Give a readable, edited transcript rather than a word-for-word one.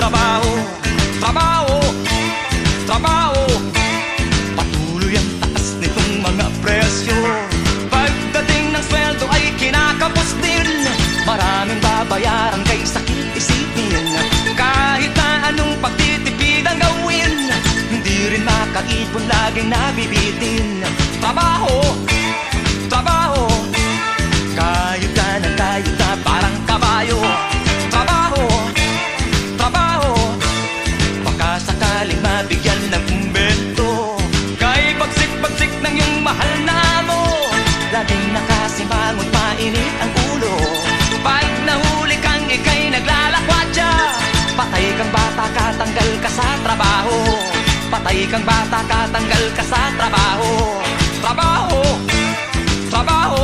trabaho, trabaho, trabaho. Patuloy ang taas nitong mga presyo. Pagdating ng sweldo ay kinakapos din. Maraming babayaran kay sakit isipin. Kahit na anong pagtitipid ang gawin, hindi rin makaipon, laging nabibitin. Trabaho, trabaho, kayod ka ng kayod na parang kabayo. Trabaho, trabaho, baka sakaling mabigyan ng kumbento. Kahit bagsik-bagsik ng iyong mahal na amo, laging nakasimangot, mainit ang ulo. Pag nahuli kang ika'y naglalakwadya, patay kang bata, katanggal ka sa trabaho. Patay kang bata, katanggal ka sa trabaho. Trabaho, trabaho,